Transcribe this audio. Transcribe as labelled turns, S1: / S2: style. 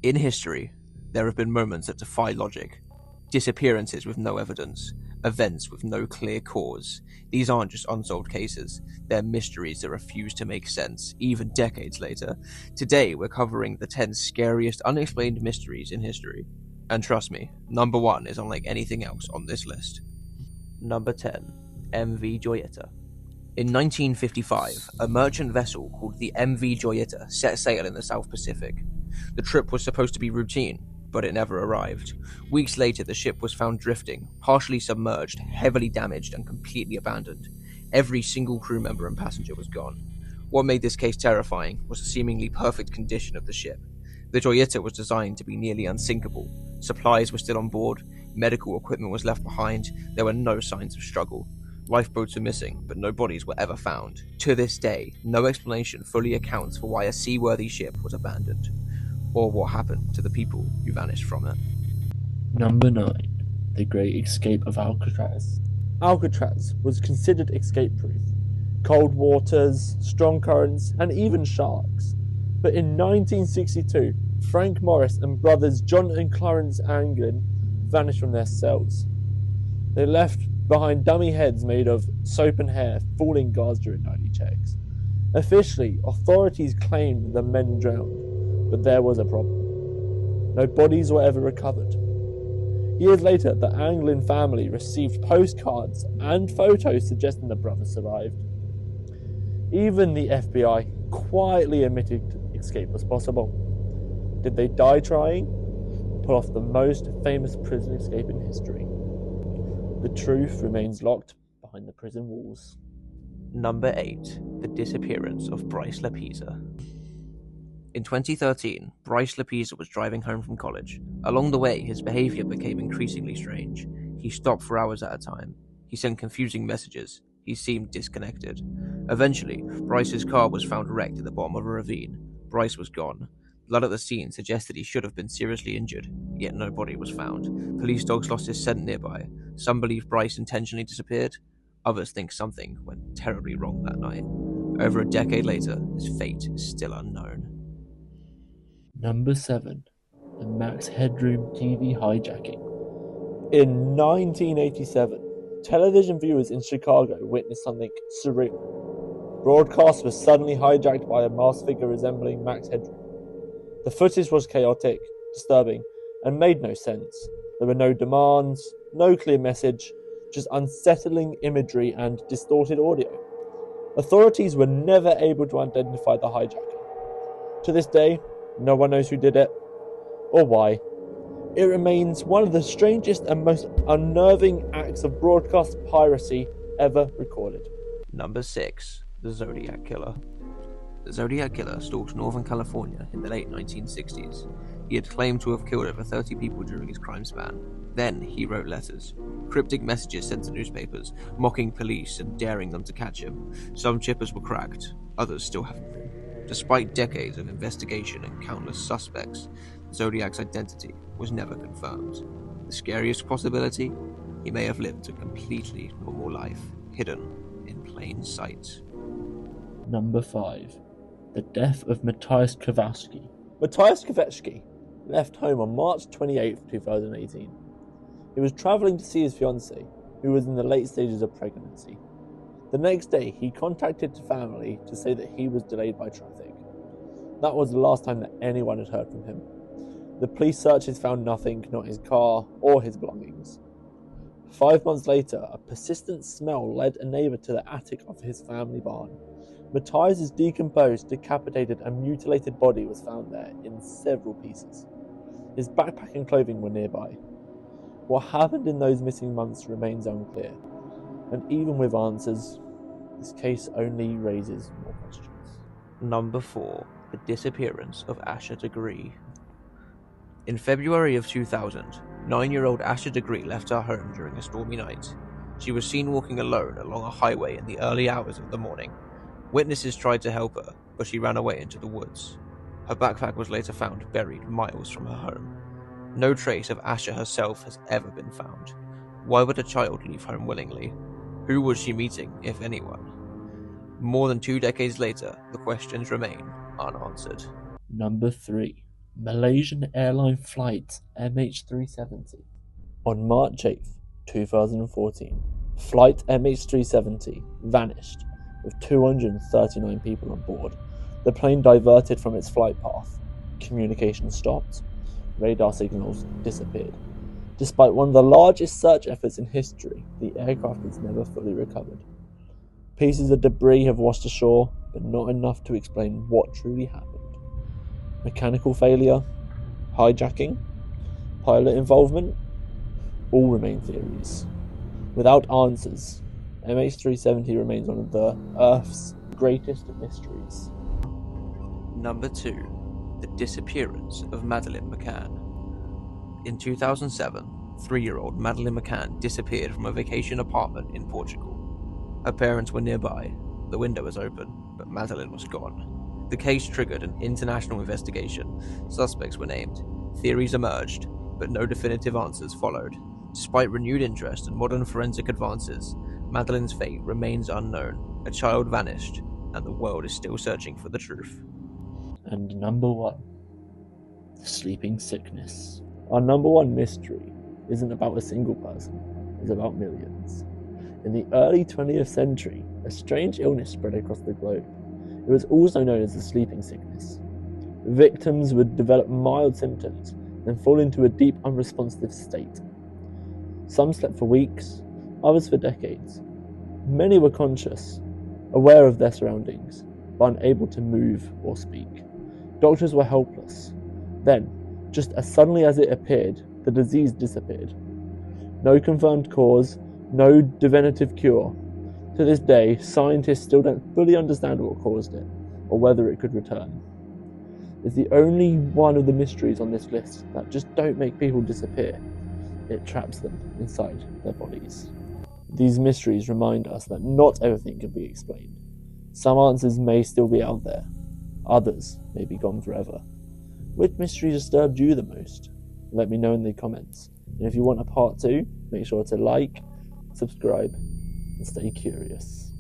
S1: In history, there have been moments that defy logic. Disappearances with no evidence, events with no clear cause. These aren't just unsolved cases, they're mysteries that refuse to make sense, even decades later. Today, we're covering the 10 scariest unexplained mysteries in history. And trust me, number 1 is unlike anything else on this list. Number 10. MV Joyetta. In 1955, a merchant vessel called the MV Joyetta set sail in the South Pacific. The trip was supposed to be routine, but it never arrived. Weeks later, the ship was found drifting, partially submerged, heavily damaged, and completely abandoned. Every single crew member and passenger was gone. What made this case terrifying was the seemingly perfect condition of the ship. The Joyetta was designed to be nearly unsinkable. Supplies were still on board, medical equipment was left behind, there were no signs of struggle. Lifeboats were missing, but no bodies were ever found. To this day, no explanation fully accounts for why a seaworthy ship was abandoned, or what happened to the people who vanished from it.
S2: Number 9. The Great Escape of Alcatraz. Alcatraz was considered escape-proof. Cold waters, strong currents, and even sharks. But in 1962, Frank Morris and brothers John and Clarence Anglin vanished from their cells. They left behind dummy heads made of soap and hair, fooling guards during nightly checks. Officially, authorities claimed the men drowned, but there was a problem. No bodies were ever recovered. Years later, the Anglin family received postcards and photos suggesting the brothers survived. Even the FBI quietly admitted escape was possible. Did they die trying? Pull off the most famous prison escape in history. The truth remains locked behind the prison walls.
S1: Number 8. The disappearance of Bryce Lapisa. In 2013, Bryce Lapisa was driving home from college. Along the way, his behavior became increasingly strange. He stopped for hours at a time. He sent confusing messages. He seemed disconnected. Eventually, Bryce's car was found wrecked at the bottom of a ravine. Bryce was gone. Blood at the scene suggested he should have been seriously injured, yet no body was found. Police dogs lost his scent nearby. Some believe Bryce intentionally disappeared. Others think something went terribly wrong that night. Over a decade later, his fate is still unknown.
S2: Number 7. The Max Headroom TV hijacking. In 1987, television viewers in Chicago witnessed something surreal. Broadcasts were suddenly hijacked by a masked figure resembling Max Headroom. The footage was chaotic, disturbing, and made no sense. There were no demands, no clear message, just unsettling imagery and distorted audio. Authorities were never able to identify the hijacker. To this day, no one knows who did it or why. It remains one of the strangest and most unnerving acts of broadcast piracy ever recorded.
S1: Number 6. The Zodiac Killer. The Zodiac Killer stalked Northern California in the late 1960s. He had claimed to have killed over 30 people during his crime span. Then he wrote letters, cryptic messages sent to newspapers, mocking police and daring them to catch him. Some chippers were cracked, others still haven't been. Despite decades of investigation and countless suspects, Zodiac's identity was never confirmed. The scariest possibility? He may have lived a completely normal life, hidden in plain sight.
S2: Number 5. The death of Matthias Kowalski.
S3: Matthias Kowalski left home on March 28, 2018. He was travelling to see his fiancée, who was in the late stages of pregnancy. The next day, he contacted family to say that he was delayed by traffic. That was the last time that anyone had heard from him. The police searches found nothing, not his car or his belongings. 5 months later, a persistent smell led a neighbour to the attic of his family barn. Matthias' decomposed, decapitated and mutilated body was found there in several pieces. His backpack and clothing were nearby. What happened in those missing months remains unclear, and even with answers, this case only raises more questions.
S1: Number 4. The disappearance of Asher Degree. In February of 2000, 9-year-old Asher Degree left her home during a stormy night. She was seen walking alone along a highway in the early hours of the morning. Witnesses tried to help her, but she ran away into the woods. Her backpack was later found buried miles from her home. No trace of Asher herself has ever been found. Why would a child leave home willingly? Who was she meeting, if anyone? More than 2 decades later, the questions remain unanswered.
S2: Number 3. Malaysian airline flight MH370.
S3: On March 8th, 2014, flight MH370 vanished with 239 people on board. The plane diverted from its flight path. Communication stopped. Radar signals disappeared. Despite one of the largest search efforts in history, the aircraft was never fully recovered. Pieces of debris have washed ashore, but not enough to explain what truly happened. Mechanical failure? Hijacking? Pilot involvement? All remain theories. Without answers, MH370 remains one of the Earth's greatest mysteries.
S1: Number 2. The disappearance of Madeleine McCann. In 2007, 3-year-old Madeleine McCann disappeared from a vacation apartment in Portugal. Her parents were nearby. The window was open, but Madeleine was gone. The case triggered an international investigation. Suspects were named. Theories emerged, but no definitive answers followed. Despite renewed interest in modern forensic advances, Madeleine's fate remains unknown. A child vanished, and the world is still searching for the truth.
S2: And number 1. The sleeping sickness.
S3: Our number one mystery isn't about a single person, it's about millions. In the early 20th century, a strange illness spread across the globe. It was also known as the sleeping sickness. Victims would develop mild symptoms, then fall into a deep unresponsive state. Some slept for weeks, others for decades. Many were conscious, aware of their surroundings, but unable to move or speak. Doctors were helpless. Then, just as suddenly as it appeared, the disease disappeared. No confirmed cause, no definitive cure. To this day, scientists still don't fully understand what caused it, or whether it could return. It's the only one of the mysteries on this list that just don't make people disappear. It traps them inside their bodies. These mysteries remind us that not everything can be explained. Some answers may still be out there. Others may be gone forever. Which mystery disturbed you the most? Let me know in the comments. And if you want a part 2, make sure to like, subscribe, and stay curious.